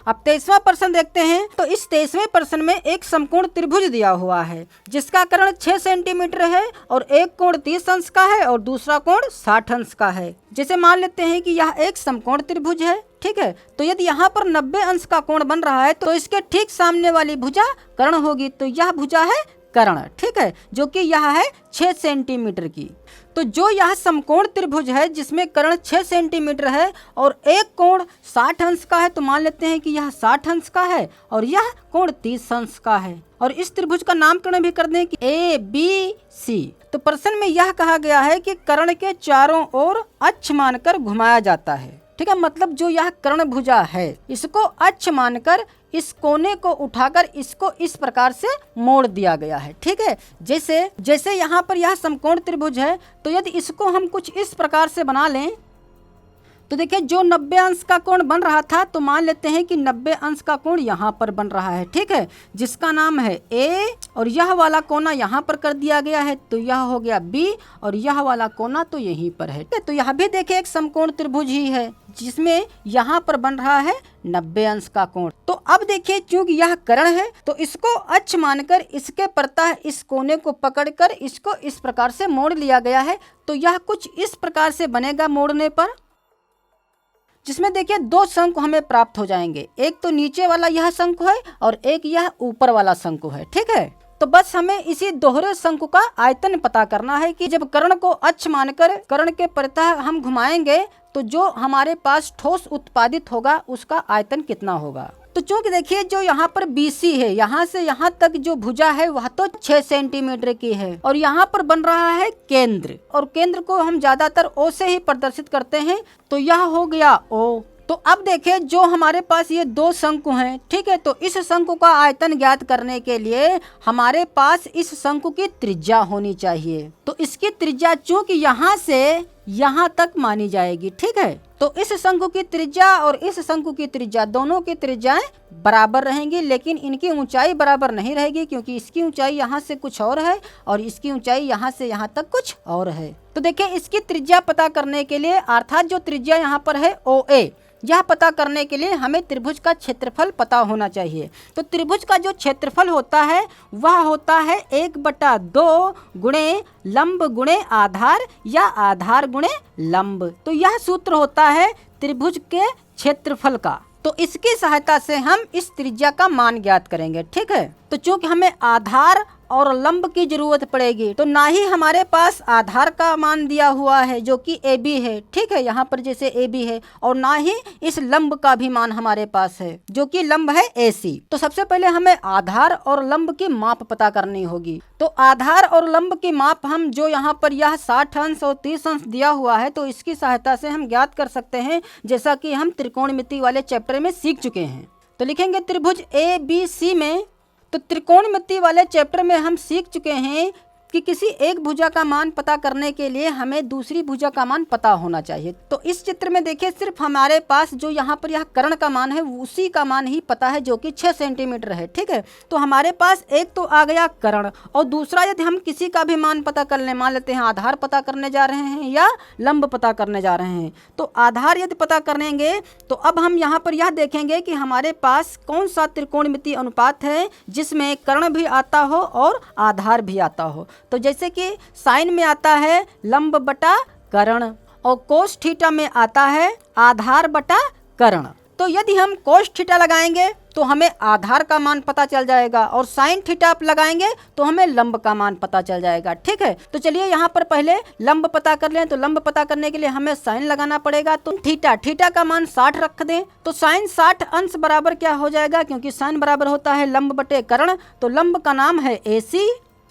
अब 23वां प्रश्न देखते हैं। तो इस 23वें प्रश्न में एक समकोण त्रिभुज दिया हुआ है जिसका कर्ण 6 सेंटीमीटर है और एक कोण 30 अंश का है और दूसरा कोण 60 अंश का है। जैसे मान लेते हैं कि यह एक समकोण त्रिभुज है, ठीक है। तो यदि यहाँ पर 90 अंश का कोण बन रहा है तो इसके ठीक सामने वाली भुजा कर्ण होगी। तो यह भुजा है कर्ण, ठीक है, जो कि यह है 6 सेंटीमीटर की। तो जो यह समकोण त्रिभुज है जिसमें कर्ण 6 सेंटीमीटर है और एक कोण 60 अंश का है, तो मान लेते हैं कि यह 60 अंश का है और यह कोण 30 अंश का है। और इस त्रिभुज का नामकरण भी कर दें कि ABC। तो प्रश्न में यह कहा गया है कि कर्ण के चारों ओर अक्ष मानकर घुमाया जाता है, ठीक है। मतलब जो यह कर्ण भुजा है इसको अक्ष मानकर इस कोने को उठाकर इसको इस प्रकार से मोड़ दिया गया है, ठीक है। जैसे यहाँ पर यह समकोण त्रिभुज है, तो यदि इसको हम कुछ इस प्रकार से बना लें तो देखिए जो 90 अंश का कोण बन रहा था, तो मान लेते हैं कि 90 अंश का कोण यहाँ पर बन रहा है, ठीक है, जिसका नाम है A। और यह वाला कोना यहाँ पर कर दिया गया है, तो यह हो गया B और यह वाला कोना तो यहीं पर है। तो यह भी देखिए एक समकोण त्रिभुज ही है जिसमें यहाँ पर बन रहा है 90 अंश का कोण। तो अब देखिए चूंकि यह कर्ण है तो इसको अक्ष मानकर इसके प्रतः इस कोने को पकड़कर इसको इस प्रकार से मोड़ लिया गया है। तो यह कुछ इस प्रकार से बनेगा मोड़ने पर, जिसमें देखिए 2 शंकु हमें प्राप्त हो जाएंगे। एक तो नीचे वाला यह शंकु है और एक यह ऊपर वाला शंकु है, ठीक है। तो बस हमें इसी दोहरे शंकु का आयतन पता करना है कि जब कर्ण को अक्ष मानकर कर्ण के प्रतः हम घुमाएंगे तो जो हमारे पास ठोस उत्पादित होगा उसका आयतन कितना होगा। तो चूंकि देखिए जो यहाँ पर BC है, यहाँ से यहाँ तक जो भुजा है वह तो 6 सेंटीमीटर की है और यहाँ पर बन रहा है केंद्र, और केंद्र को हम ज्यादातर O से ही प्रदर्शित करते हैं। तो यह हो गया O। तो अब देखिए जो हमारे पास ये 2 शंकु हैं, ठीक है। तो इस शंकु का आयतन ज्ञात करने के लिए हमारे पास इस शंकु की त्रिज्या होनी चाहिए। तो इसकी त्रिज्या चूंकि यहाँ से यहाँ तक मानी जाएगी, ठीक है। तो इस शंकु की त्रिज्या और इस शंकु की त्रिज्या दोनों की त्रिज्याएं बराबर रहेंगी, लेकिन इनकी ऊंचाई बराबर नहीं रहेगी क्योंकि इसकी ऊंचाई यहाँ से कुछ और है और इसकी ऊंचाई यहाँ से यहाँ तक कुछ और है। तो देखिए इसकी त्रिज्या पता करने के लिए, अर्थात जो त्रिज्या यहाँ पर है OA, यह पता करने के लिए हमें त्रिभुज का क्षेत्रफल पता होना चाहिए। तो त्रिभुज का जो क्षेत्रफल होता है वह होता है 1/2 गुणे लंब गुणे आधार या आधार गुणे लंब। तो यह सूत्र होता है त्रिभुज के क्षेत्रफल का। तो इसकी सहायता से हम इस त्रिज्या का मान ज्ञात करेंगे, ठीक है। तो चूंकि हमें आधार और लंब की जरूरत पड़ेगी, तो ना ही हमारे पास आधार का मान दिया हुआ है जो कि AB है, ठीक है, यहाँ पर जैसे AB है, और ना ही इस लंब का भी मान हमारे पास है जो कि लंब है AC। तो सबसे पहले हमें आधार और लंब की माप पता करनी होगी। तो आधार और लंब की माप हम जो यहाँ पर यह 60 अंश और 30 अंश दिया हुआ है, तो इसकी सहायता से हम ज्ञात कर सकते हैं, जैसा कि हम त्रिकोणमिति वाले चैप्टर में सीख चुके हैं। तो लिखेंगे त्रिभुज ABC में। तो त्रिकोणमिति वाले चैप्टर में हम सीख चुके हैं कि किसी एक भुजा का मान पता करने के लिए हमें दूसरी भुजा का मान पता होना चाहिए। तो इस चित्र में देखिए सिर्फ हमारे पास जो यहाँ पर यह कर्ण का मान है उसी का मान ही पता है जो कि 6 सेंटीमीटर है, ठीक है। तो हमारे पास एक तो आ गया कर्ण, और दूसरा यदि हम किसी का भी मान पता कर लें, मान लेते हैं आधार पता करने जा रहे हैं या लंब पता करने जा रहे हैं, तो आधार यदि पता करेंगे तो अब हम यहाँ पर यह देखेंगे कि हमारे पास कौन सा त्रिकोणमिति अनुपात है जिसमें कर्ण भी आता हो और आधार भी आता हो। तो जैसे कि साइन में आता है लंब बटा कर्ण और कोस थीटा में आता है आधार बटा कर्ण। तो यदि हम कोस थीटा लगाएंगे तो हमें आधार का मान पता चल जाएगा और साइन थीटा लगाएंगे तो हमें लंब का मान पता चल जाएगा, ठीक है। तो चलिए यहाँ पर पहले लंब पता कर लें। तो लंब पता करने के लिए हमें साइन लगाना पड़ेगा। तो थीटा का मान 60 रख दें। तो साइन 60 अंश बराबर क्या हो जाएगा, क्योंकि साइन बराबर होता है लंब बटे कर्ण। तो लंब का नाम है AC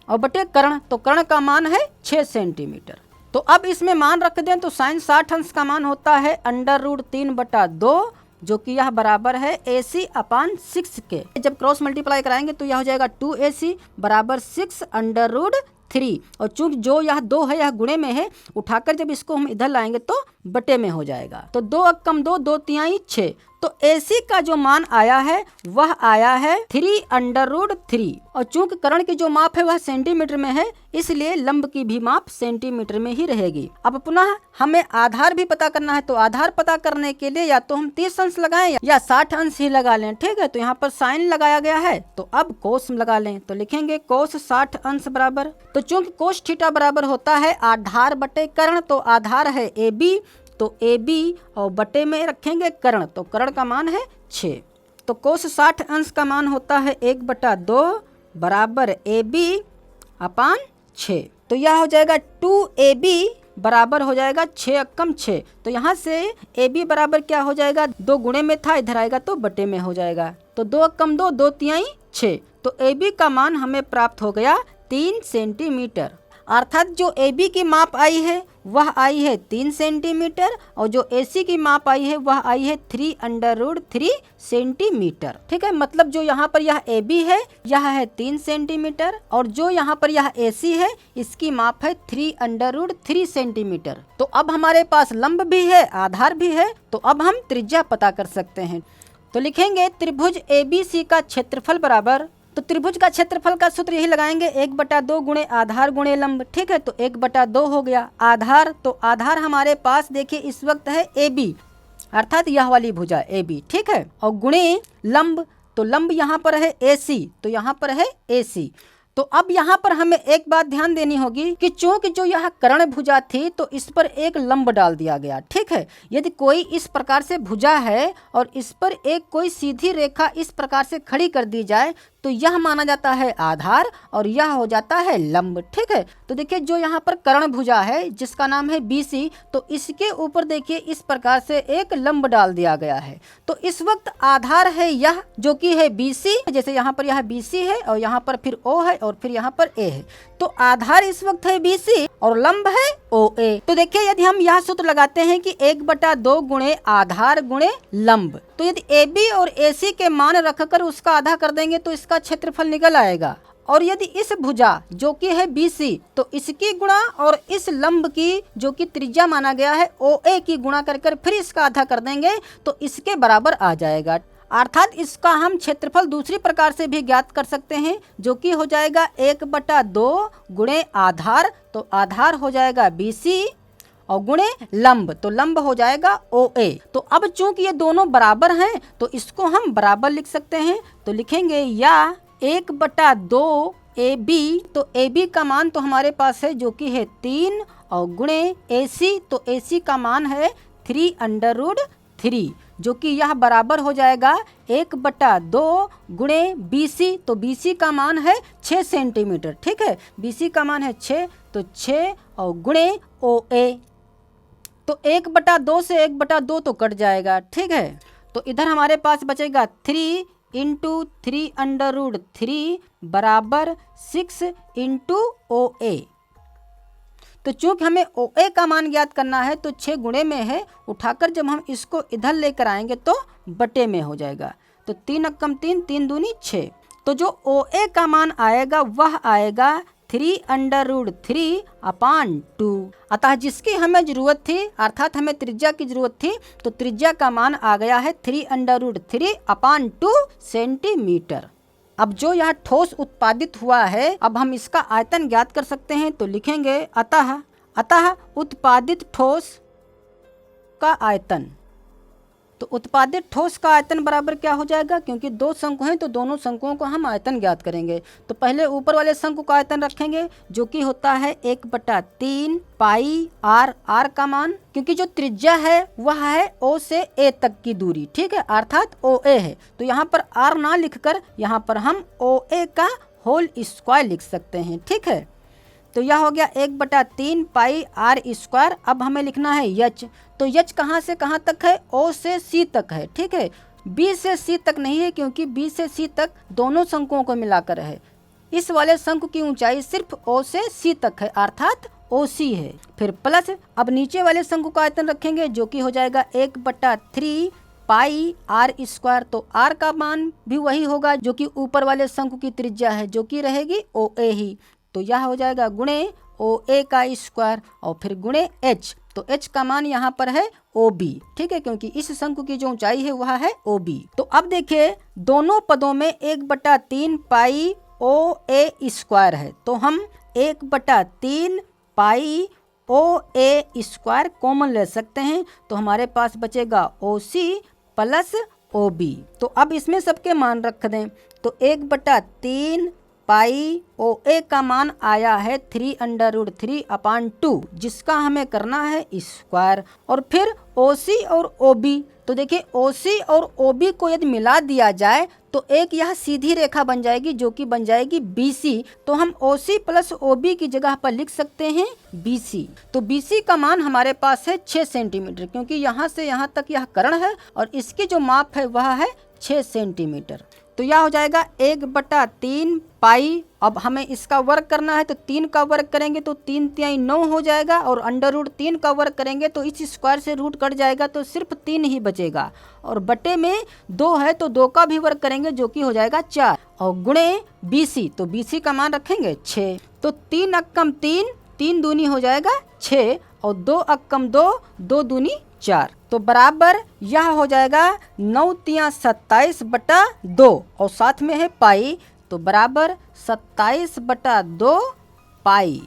और बटे कर्ण, तो कर्ण का मान है 6 सेंटीमीटर। तो अब इसमें मान रख दें तो साइन 60 अंश का मान होता है √3/2, जो कि यह बराबर है AC/6 के। जब क्रॉस मल्टीप्लाई कराएंगे तो यह हो जाएगा 2AC = 6√3, और चूंकि जो यह 2 है यह गुणे में है, उठाकर जब इसको हम इधर लाएंगे तो बटे में हो जाएगा। तो 2 × 2 = 2 × 3 = 6। तो AC का जो मान आया है वह आया है 3√3 और चूंकि कर्ण की जो माप है वह सेंटीमीटर में है इसलिए लंब की भी माप सेंटीमीटर में ही रहेगी। अब पुनः हमें आधार भी पता करना है, तो आधार पता करने के लिए या तो हम 30 अंश लगाएं या 60 अंश ही लगा लें। ठीक है, तो यहाँ पर साइन लगाया गया है तो अब कोस लगा लें, तो लिखेंगे कोस 60 अंश बराबर, तो चूंकि कोस थीटा बराबर होता है आधार बटे कर्ण, तो आधार है AB, तो AB और बटे में रखेंगे कर्ण, तो कर्ण का मान है 6, तो कोस 60 अंश का मान होता है 1/2 बराबर AB अपान 6, तो यह हो जाएगा 2AB बराबर हो जाएगा 6 अक्कम 6, तो यहाँ से AB बराबर क्या हो जाएगा, 2 गुणे में था इधर आएगा तो बटे में हो जाएगा, तो 2 अक्कम 2, 2 तिहाई 6, तो AB का मान हमें प्राप्त हो गया 3 सेंटीमीटर। अर्थात जो AB की माप आई है वह आई है 3 सेंटीमीटर और जो AC की माप आई है वह आई है 3√3 सेंटीमीटर। ठीक है, मतलब जो यहाँ पर यह AB है यह है 3 सेंटीमीटर और जो यहाँ पर यह AC है इसकी माप है 3√3 सेंटीमीटर। तो अब हमारे पास लंब भी है आधार भी है, तो अब हम त्रिज्या पता कर सकते हैं। तो लिखेंगे त्रिभुज ABC का क्षेत्रफल बराबर, तो त्रिभुज का क्षेत्रफल का सूत्र यही लगाएंगे 1/2 गुणे आधार गुणे लंब। ठीक है, तो 1/2 हो गया आधार, तो आधार हमारे पास देखिए इस वक्त है AB अर्थात यह वाली भुजा AB। ठीक है, और गुणे लंब, तो लंब यहाँ पर है AC, तो यहाँ पर है AC। तो अब यहाँ पर हमें एक बात ध्यान देनी होगी कि चूंकि जो यह कर्ण भुजा थी तो इस पर एक लंब डाल दिया गया। ठीक है, यदि कोई इस प्रकार से भुजा है और इस पर एक कोई सीधी रेखा इस प्रकार से खड़ी कर दी जाए तो यह माना जाता है आधार और यह हो जाता है लंब। ठीक है, तो देखिए जो यहाँ पर कर्ण भुजा है जिसका नाम है BC, तो इसके ऊपर देखिए इस प्रकार से एक लंब डाल दिया गया है, तो इस वक्त आधार है यह जो कि है BC, जैसे यहाँ पर यह BC है और यहाँ पर फिर O है और फिर यहाँ पर A है, तो आधार इस वक्त है BC और लंब है OA। तो देखिए यदि हम यह सूत्र लगाते हैं कि 1/2 गुणे आधार गुणे लंब, तो यदि AB और AC के मान रखकर उसका आधा कर देंगे तो इसका क्षेत्रफल निकल आएगा, और यदि इस भुजा जो कि है BC तो इसकी गुणा और इस लंब की जो कि त्रिज्या माना गया है OA की गुणा कर फिर इसका आधा कर देंगे तो इसके बराबर आ जाएगा। अर्थात इसका हम क्षेत्रफल दूसरी प्रकार से भी ज्ञात कर सकते हैं जो कि हो जाएगा 1/2 गुणे आधार, तो आधार हो जाएगा BC और गुणे लंब, तो लंब हो जाएगा OA। तो अब चूंकि ये दोनों बराबर हैं तो इसको हम बराबर लिख सकते हैं, तो लिखेंगे या 1/2 AB, तो AB का मान तो हमारे पास है जो कि है 3 और गुणे AC, तो AC का मान है 3√3 जो कि यह बराबर हो जाएगा 1/2 गुणे BC, तो BC का मान है 6 सेंटीमीटर। ठीक है, BC का मान है 6, तो 6 और गुणे OA, तो 1/2 से 1/2 तो कट जाएगा। ठीक है, तो इधर हमारे पास बचेगा 3 × 3√3 बराबर 6 × OA। तो चूंकि हमें OA का मान ज्ञात करना है तो 6 गुणे में है, उठाकर जब हम इसको इधर लेकर आएंगे तो बटे में हो जाएगा, तो 3 अक्कम 3, 3 दूनी 6, तो जो OA का मान आएगा वह आएगा 3√3 अपान 2। अतः जिसकी हमें जरूरत थी अर्थात हमें त्रिज्या की जरूरत थी, तो त्रिज्या का मान आ गया है 3√3 अपान 2 सेंटीमीटर। अब जो यह ठोस उत्पादित हुआ है अब हम इसका आयतन ज्ञात कर सकते हैं, तो लिखेंगे अतः उत्पादित ठोस का आयतन, तो उत्पादित ठोस का आयतन बराबर क्या हो जाएगा, क्योंकि 2 शंकु हैं तो दोनों शंकुओं को हम आयतन ज्ञात करेंगे। तो पहले ऊपर वाले शंकु का आयतन रखेंगे जो कि होता है 1/3 पाई r का मान, क्योंकि जो त्रिज्या है वह है O से A तक की दूरी। ठीक है, अर्थात OA है, तो यहाँ पर r ना लिखकर यहाँ पर हम OA का होल स्क्वायर लिख सकते हैं। ठीक है, तो यह हो गया 1/3 पाई r²। अब हमें लिखना है यच, तो यच कहाँ से कहाँ तक है, O से C तक है। ठीक है, B से C तक नहीं है क्योंकि B से C तक दोनों शंकुओं को मिलाकर है। इस वाले शंकु की ऊंचाई सिर्फ O से C तक है अर्थात OC है। फिर प्लस अब नीचे वाले शंकु का आयतन रखेंगे जो कि हो जाएगा 1/3 पाई r², तो r का मान भी वही होगा जो कि ऊपर वाले शंकु की त्रिज्या है जो कि रहेगी OA ही, तो यह हो जाएगा गुणे OA का स्क्वायर और फिर गुणे H, तो h का मान यहाँ पर है OB, ठीक है, क्योंकि इस शंकु की जो ऊंचाई है वह है OB। तो अब देखिए दोनों पदों में 1/3 पाई OA स्क्वायर है, तो हम 1/3 पाई OA स्क्वायर कॉमन ले सकते हैं, तो हमारे पास बचेगा OC प्लस OB। तो अब इसमें सबके मान रख दें, तो 1/3 पाई OA का मान आया है 3√3/2, जिसका हमें करना है स्क्वायर। और फिर OC और OB, तो देखिए OC और OB को यदि मिला दिया जाए तो एक यह सीधी रेखा बन जाएगी जो कि बन जाएगी BC। तो हम OC प्लस OB की जगह पर लिख सकते हैं BC। तो BC का मान हमारे पास है 6 सेंटीमीटर, क्योंकि यहाँ से यहाँ तक यह कर्ण है और इसकी जो माप है वह है 6 सेंटीमीटर। तो यह हो जाएगा 1/3 पाई। अब हमें इसका वर्ग करना है, तो 3 का वर्ग करेंगे तो 3 तिहाई 9 हो जाएगा, और √3 का वर्ग करेंगे तो इस स्क्वायर से रूट कट जाएगा तो सिर्फ 3 ही बचेगा, और बटे में 2 है तो 2 का भी वर्ग करेंगे जो कि हो जाएगा 4, और गुणे BC, तो BC का मान रखेंगे 6। तो 3 अक्कम 3, 3 दूनी हो जाएगा 6, और 2 अक्कम 2, 2 दूनी 4, तो बराबर यह हो जाएगा 9 तिया 27/2, और साथ में है पाई, तो बराबर 27/2 पाई।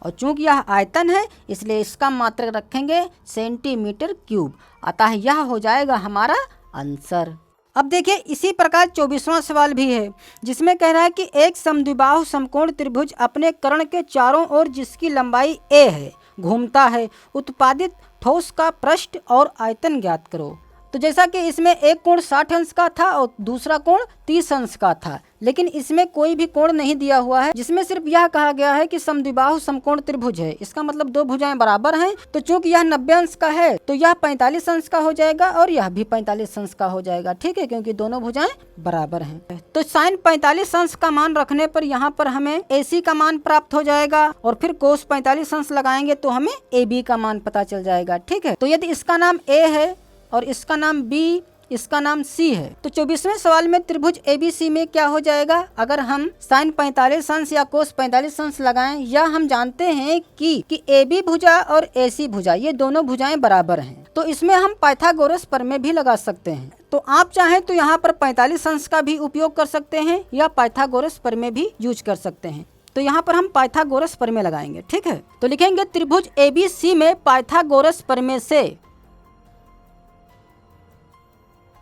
और चूंकि यह आयतन है इसलिए इसका मात्रक रखेंगे सेंटीमीटर क्यूब, अतः यह हो जाएगा हमारा आंसर। अब देखिए इसी प्रकार 24वां सवाल भी है, जिसमें कह रहा है कि एक समद्विबाहु समकोण त्रिभुज अपने कर्ण के चारों ओर जिसकी लंबाई a है घूमता है, उत्पादित ठोस का पृष्ठ और आयतन ज्ञात करो। तो जैसा कि इसमें एक कोण 60 अंश का था और दूसरा कोण 30 अंश का था, लेकिन इसमें कोई भी कोण नहीं दिया हुआ है, जिसमें सिर्फ यह कहा गया है कि समद्विबाहु समकोण त्रिभुज है, इसका मतलब 2 भुजाएं बराबर हैं। तो चूंकि यह 90 अंश का है तो यह 45 अंश का हो जाएगा और यह भी 45 अंश का हो जाएगा, ठीक है, क्योंकि दोनों भुजाएं बराबर हैं। तो sin 45 अंश का मान रखने पर यहाँ पर हमें AC का मान प्राप्त हो जाएगा, और फिर cos 45 अंश लगाएंगे तो हमें AB का मान पता चल जाएगा, ठीक है। तो यदि इसका नाम A है और इसका नाम B, इसका नाम C है, तो 24वें सवाल में त्रिभुज ABC में क्या हो जाएगा, अगर हम sin 45 अंश या cos 45 अंश लगाएं, या हम जानते हैं कि AB भुजा और AC भुजा ये दोनों भुजाएं बराबर हैं, तो इसमें हम पाइथागोरस प्रमेय भी लगा सकते हैं। तो आप चाहें तो यहाँ पर 45 अंश का भी उपयोग कर सकते हैं या पाइथागोरस प्रमेय भी यूज कर सकते हैं। तो यहाँ पर हम पाइथागोरस प्रमेय लगाएंगे, ठीक है। तो लिखेंगे त्रिभुज ABC में पाइथागोरस प्रमेय से।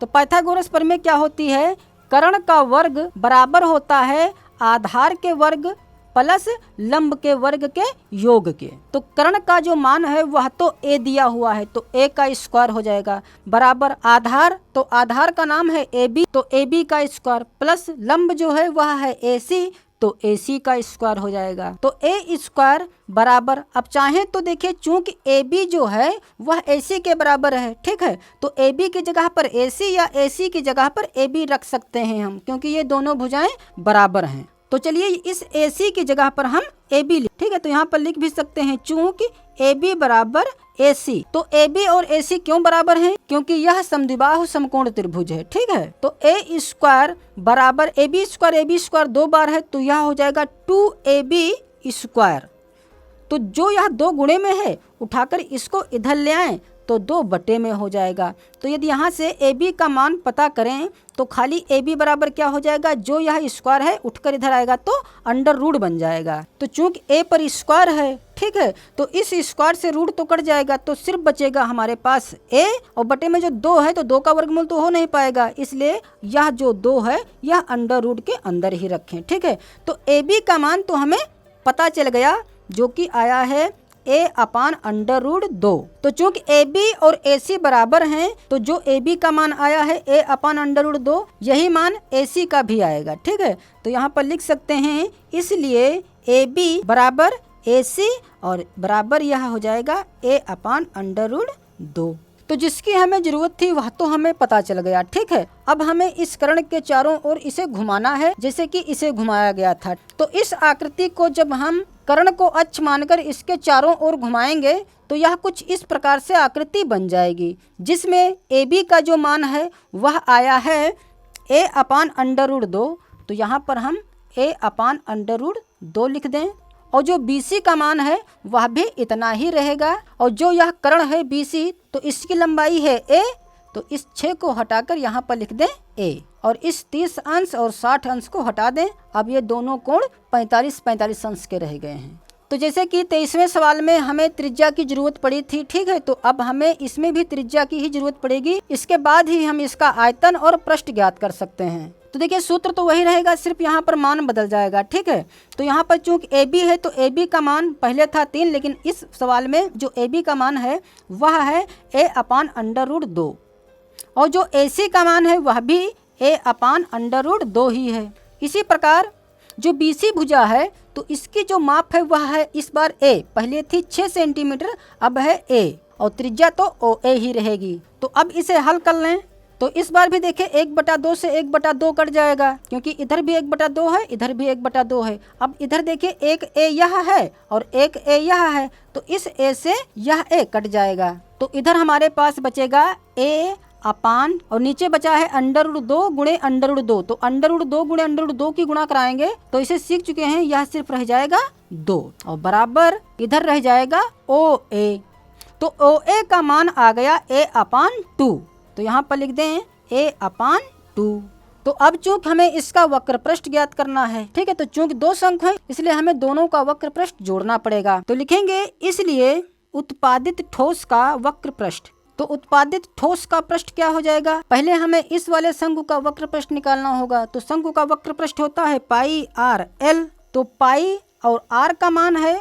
तो पाइथागोरस प्रमेय क्या होती है, कर्ण का वर्ग बराबर होता है आधार के वर्ग प्लस लंब के वर्ग के योग के। तो कर्ण का जो मान है वह तो A दिया हुआ है, तो A का स्क्वायर हो जाएगा बराबर आधार, तो आधार का नाम है AB, तो AB का स्क्वायर प्लस लंब जो है वह है AC, तो AC का स्क्वायर हो जाएगा। तो A स्क्वायर बराबर, अब चाहें तो देखिए चूंकि AB जो है वह AC के बराबर है, ठीक है, तो AB की जगह पर AC या AC की जगह पर AB रख सकते हैं हम, क्योंकि ये दोनों भुजाएं बराबर हैं। तो चलिए इस AC की जगह पर हम AB, ठीक है, तो यहाँ पर लिख भी सकते हैं चूंकि AB बराबर AC। तो AB और AC क्यों बराबर हैं, क्योंकि यह समद्विबाहु समकोण त्रिभुज है, ठीक है। तो A स्क्वायर बराबर AB स्क्वायर 2 बार है, तो यह हो जाएगा 2AB स्क्वायर। तो जो यह 2 गुणे में है उठाकर इसको इधर ले आए तो 2 बटे में हो जाएगा। तो यदि यहाँ से AB का मान पता करें तो खाली AB बराबर क्या हो जाएगा, जो यह स्क्वायर है उठकर इधर आएगा तो अंडर रूट बन जाएगा। तो चूंकि A पर स्क्वायर है, ठीक है, तो इस स्क्वायर से रूट तो कट जाएगा, तो सिर्फ बचेगा हमारे पास A, और बटे में जो 2 है तो 2 का वर्गमूल तो हो नहीं पाएगा, इसलिए यह जो 2 है यह अंडर रूट के अंदर ही रखें, ठीक है। तो AB का मान तो हमें पता चल गया, जो कि आया है A/√2। तो चूंकि AB और AC बराबर हैं, तो जो AB का मान आया है A/√2 यही मान AC का भी आएगा, ठीक है। तो यहाँ पर लिख सकते हैं, इसलिए AB बराबर AC और बराबर यह हो जाएगा A/√2। तो जिसकी हमें जरूरत थी वह तो हमें पता चल गया, ठीक है। अब हमें इस कर्ण के चारों ओर इसे घुमाना है जैसे कि इसे घुमाया गया था। तो इस आकृति को जब हम कर्ण को अक्ष मानकर इसके चारों ओर घुमाएंगे तो यह कुछ इस प्रकार से आकृति बन जाएगी, जिसमें AB का जो मान है वह आया है A/√2। तो यहाँ पर हम A/√2 लिख दें, और जो BC का मान है वह भी इतना ही रहेगा। और जो यह कर्ण है BC, तो इसकी लंबाई है a, तो इस 6 को हटाकर यहाँ पर लिख दें a, और इस 30 अंश और 60 अंश को हटा दें। अब ये दोनों कोण 45-45 अंश के रह गए हैं। तो जैसे कि 23वें सवाल में हमें त्रिज्या की जरूरत पड़ी थी, ठीक है, तो अब हमें इसमें भी त्रिज्या की ही जरूरत पड़ेगी। इसके बाद ही हम इसका आयतन और पृष्ठ ज्ञात कर सकते हैं। तो देखिए सूत्र तो वही रहेगा, सिर्फ यहाँ पर मान बदल जाएगा, ठीक है। तो यहाँ पर चूंकि AB है तो AB का मान पहले था 3, लेकिन इस सवाल में जो AB का मान है वह है a/√2, और जो AC का मान है वह भी a/√2 ही है। इसी प्रकार जो BC भुजा है तो इसकी जो माप है वह है इस बार a, पहले थी 6 सेंटीमीटर, अब है a, और त्रिज्या तो OA ही रहेगी। तो अब इसे हल कर लें। तो इस बार भी देखें 1/2 से 1/2 कट जाएगा, क्योंकि इधर भी 1/2 है, इधर भी 1/2 है। अब इधर देखिए एक a यह है और एक a यह है, तो इस a से यह a कट जाएगा। तो इधर हमारे पास बचेगा a अपान, और नीचे बचा है √2 गुणे √2। तो √2 गुणे √2 की गुणा कराएंगे तो इसे सीख चुके हैं, यह सिर्फ रह जाएगा 2, और बराबर इधर रह जाएगा OA। तो OA का मान आ गया a/2। तो यहाँ पर लिख दें a/2। तो अब चूंकि हमें इसका वक्र पृष्ठ ज्ञात करना है, ठीक है, तो चूंकि 2 संख है इसलिए हमें दोनों का वक्र पृष्ठ जोड़ना पड़ेगा। तो लिखेंगे इसलिए उत्पादित ठोस का वक्र पृष्ठ। तो उत्पादित ठोस का पृष्ठ क्या हो जाएगा, पहले हमें इस वाले शंकु का वक्र पृष्ठ निकालना होगा। तो शंकु का वक्र पृष्ठ होता है πr/l। तो पाई और r का मान है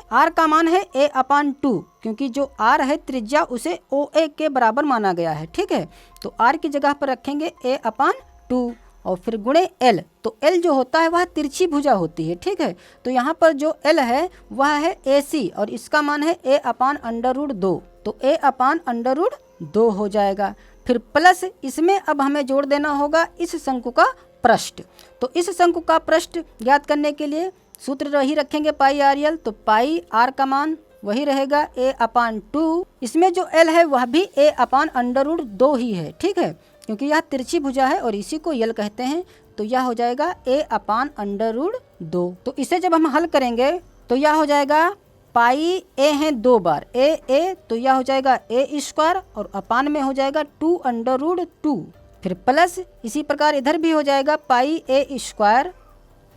a/2, क्योंकि जो r है त्रिज्या उसे OA के बराबर माना गया है, ठीक है। तो r की जगह पर रखेंगे a/2 और फिर गुणे l। तो l जो होता है वह तिरछी भुजा होती है, ठीक है। तो यहाँ पर जो l है वह है AC और इसका मान है a/√2। तो a/√2 हो जाएगा। फिर प्लस इसमें अब हमें जोड़ देना होगा इस शंकु का पृष्ठ। तो इस शंकु का पृष्ठ ज्ञात करने के लिए सूत्र वही रखेंगे πr/l। तो पाई r का मान वही रहेगा a/2। इसमें जो l है वह भी a/√2 ही है, ठीक है, क्योंकि यह तिरछी भुजा है और इसी को यल कहते हैं। तो यह हो जाएगा a/√2। तो इसे जब हम हल करेंगे तो यह हो जाएगा पाई a है 2 बार a, तो यह हो जाएगा a² और अपान में हो जाएगा 2√2। फिर प्लस इसी प्रकार इधर भी हो जाएगा पाई a²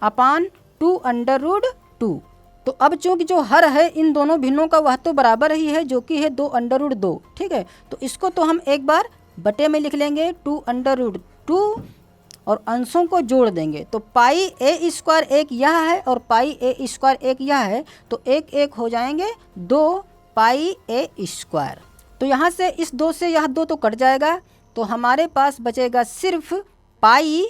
अपान 2√2। तो अब चूंकि जो हर है इन दोनों भिन्नों का वह तो बराबर ही है, जो कि है 2√2, ठीक है। तो इसको तो हम एक बार बटे में लिख लेंगे 2√2 और अंशों को जोड़ देंगे। तो पाई a² एक यह है और पाई a² एक यह है, तो एक एक हो जाएंगे 2 पाई a²। तो यहाँ से इस 2 से यह 2 तो कट जाएगा, तो हमारे पास बचेगा सिर्फ पाई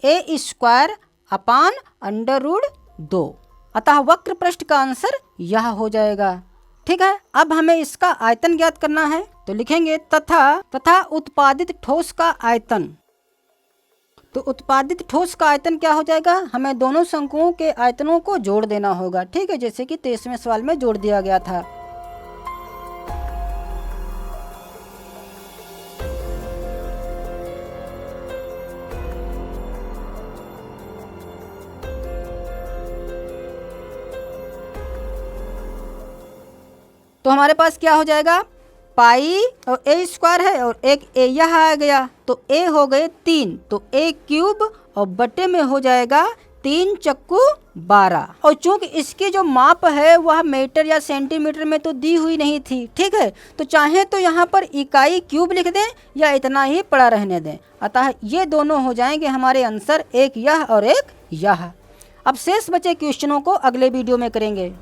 a² अपान √2। अतः वक्र पृष्ठ का आंसर यह हो जाएगा, ठीक है। अब हमें इसका आयतन ज्ञात करना है। तो लिखेंगे तथा उत्पादित ठोस का आयतन। तो उत्पादित ठोस का आयतन क्या हो जाएगा, हमें दोनों शंकुओं के आयतनों को जोड़ देना होगा, ठीक है, जैसे कि 23वें सवाल में जोड़ दिया गया था। तो हमारे पास क्या हो जाएगा, पाई और a² है और एक a यह आ गया, तो a हो गए 3, तो a³ और बटे में हो जाएगा 3 चक्कू 12। और चूंकि इसकी जो माप है वह मीटर या सेंटीमीटर में तो दी हुई नहीं थी, ठीक है, तो चाहे तो यहाँ पर इकाई क्यूब लिख दें या इतना ही पड़ा रहने दें। अतः ये दोनों हो जाएंगे हमारे आंसर, एक यह और एक यह। अब शेष बचे क्वेश्चनों को अगले वीडियो में करेंगे।